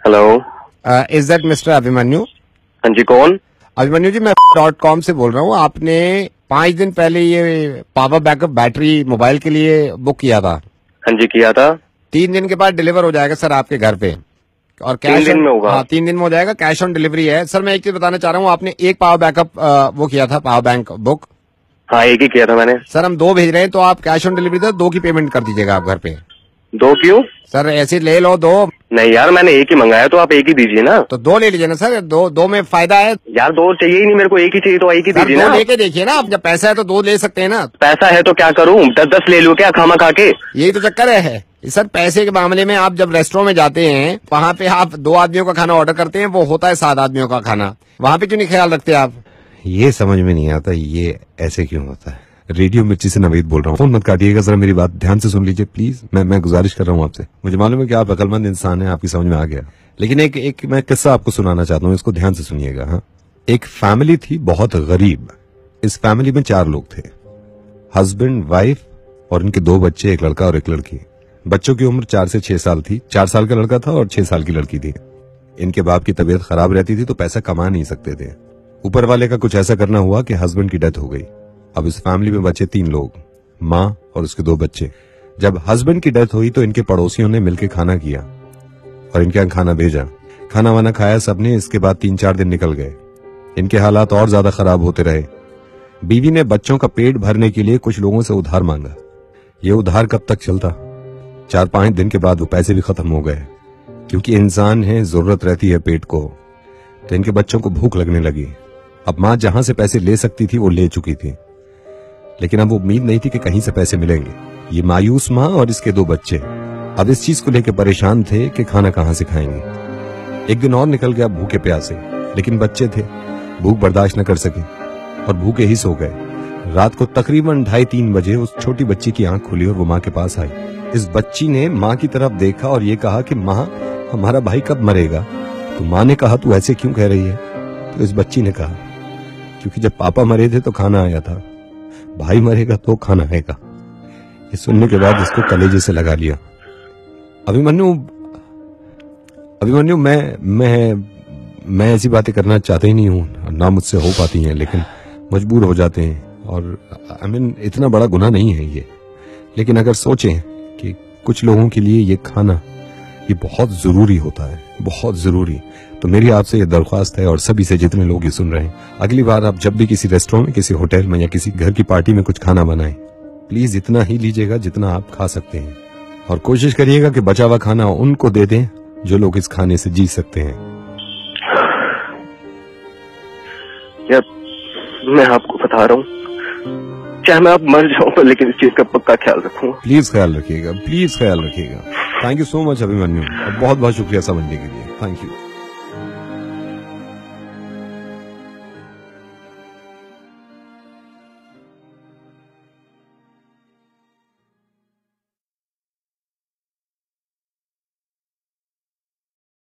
Hello, is that mister Abhimanyu? हाँ जी, कौन? अभिमन्यु जी, मैं .com से बोल रहा हूँ। आपने 5 दिन पहले ये पावर बैकअप बैटरी मोबाइल के लिए बुक किया था। हाँ जी, किया था। 3 दिन के बाद डिलीवर हो जाएगा सर आपके घर पे, और 3 दिन में होगा? हाँ, 3 दिन में हो जाएगा। कैश ऑन डिलीवरी है सर। मैं एक चीज बताना चाह रहा हूँ, आपने एक पावर बैकअप वो किया था, पावर बैंक बुक। हाँ, एक ही किया था मैंने। सर हम 2 भेज रहे हैं, तो आप कैश ऑन डिलीवरी दो, 2 की पेमेंट कर दीजिएगा आप घर पे। 2 क्यों? सर ऐसे ले लो 2। नहीं यार, मैंने एक ही मंगाया, तो आप एक ही दीजिए ना। तो 2 ले लीजिए ना सर, 2 में फायदा है यार। 2 चाहिए ही नहीं मेरे को, एक ही चाहिए, तो एक ही दीजिए ना। 2 लेके देखिए ना, आप जब पैसा है तो 2 ले सकते हैं ना। पैसा है तो क्या करूँ, 10-10 ले लूँ क्या खामा खा के? यही तो चक्कर है सर। पैसे के मामले में आप जब रेस्टोरेंट में जाते हैं, वहाँ पे आप 2 आदमियों का खाना ऑर्डर करते हैं, वो होता है 7 आदमियों का खाना। वहाँ पे क्यों नहीं ख्याल रखते आप? ये समझ में नहीं आता, ये ऐसे क्यों होता है। रेडियो मिर्ची से नवीद बोल रहा हूँ। फोन मत काटिएगा, जरा मेरी बात ध्यान से सुन लीजिए प्लीज। मैं गुजारिश कर रहा हूँ आपसे। मुझे मालूम है कि आप अकलमंद इंसान हैं, आपकी समझ में आ गया, लेकिन एक मैं किस्सा आपको सुनाना चाहता हूँ, इसको ध्यान से सुनिएगा। हाँ, एक फैमिली थी बहुत गरीब। इस फैमिली में 4 लोग थे, हस्बैंड, वाइफ और इनके 2 बच्चे, एक लड़का और एक लड़की। बच्चों की उम्र 4 से 6 साल थी। 4 साल का लड़का था और 6 साल की लड़की थी। इनके बाप की तबीयत खराब रहती थी, तो पैसा कमा नहीं सकते थे। ऊपर वाले का कुछ ऐसा करना हुआ कि हस्बैंड की डेथ हो गई। अब इस फैमिली में बचे 3 लोग, माँ और उसके 2 बच्चे। जब हस्बैंड की डेथ हुई तो इनके पड़ोसियों ने मिलकर खाना किया और इनके यहाँ खाना भेजा। खाना वाना खाया सबने। इसके बाद 3-4 दिन निकल गए। इनके हालात और ज्यादा खराब होते रहे। बीवी ने बच्चों का पेट भरने के लिए कुछ लोगों से उधार मांगा। ये उधार कब तक चलता? 4-5 दिन के बाद वो पैसे भी खत्म हो गए, क्योंकि इंसान है, जरूरत रहती है पेट को। तो इनके बच्चों को भूख लगने लगी। अब माँ जहां से पैसे ले सकती थी वो ले चुकी थी, लेकिन अब उम्मीद नहीं थी कि कहीं से पैसे मिलेंगे। ये मायूस माँ और इसके 2 बच्चे अब इस चीज को लेकर परेशान थे कि खाना कहां से खाएंगे। एक दिन और निकल गया भूखे प्यासे, लेकिन बच्चे थे, भूख बर्दाश्त न कर सके और भूखे ही सो गए। रात को तकरीबन 2:30-3 बजे उस छोटी बच्ची की आंख खुली और वो माँ के पास आई। इस बच्ची ने माँ की तरफ देखा और ये कहा कि माँ, हमारा भाई कब मरेगा? तो माँ ने कहा, तू ऐसे क्यों कह रही है? तो इस बच्ची ने कहा, क्योंकि जब पापा मरे थे तो खाना आया था, भाई मरेगा तो खाना आएगा। ये सुनने के बाद इसको कलेजे से लगा लिया। अभिमन्यु, मैं ऐसी बातें करना चाहता ही नहीं हूँ, ना मुझसे हो पाती हैं, लेकिन मजबूर हो जाते हैं। और इतना बड़ा गुनाह नहीं है ये, लेकिन अगर सोचें कि कुछ लोगों के लिए ये खाना ये बहुत जरूरी होता है, बहुत जरूरी, तो मेरी आपसे ये दरख्वास्त है और सभी से जितने लोग ये सुन रहे हैं, अगली बार आप जब भी किसी रेस्टोरेंट में, किसी होटल में या किसी घर की पार्टी में कुछ खाना बनाएं, प्लीज इतना ही लीजिएगा जितना आप खा सकते हैं, और कोशिश करिएगा कि बचा हुआ खाना उनको दे दें जो लोग इस खाने से जी सकते हैं। यार, मैं आपको बता रहा हूँ, चाहे मैं आप मर जाऊँ, लेकिन इस चीज का पक्का ख्याल रखूंगा। प्लीज ख्याल रखिएगा, प्लीज ख्याल रखिएगा। Thank you so much Abhimanyu, बहुत बहुत शुक्रिया समझने के लिए। Thank you.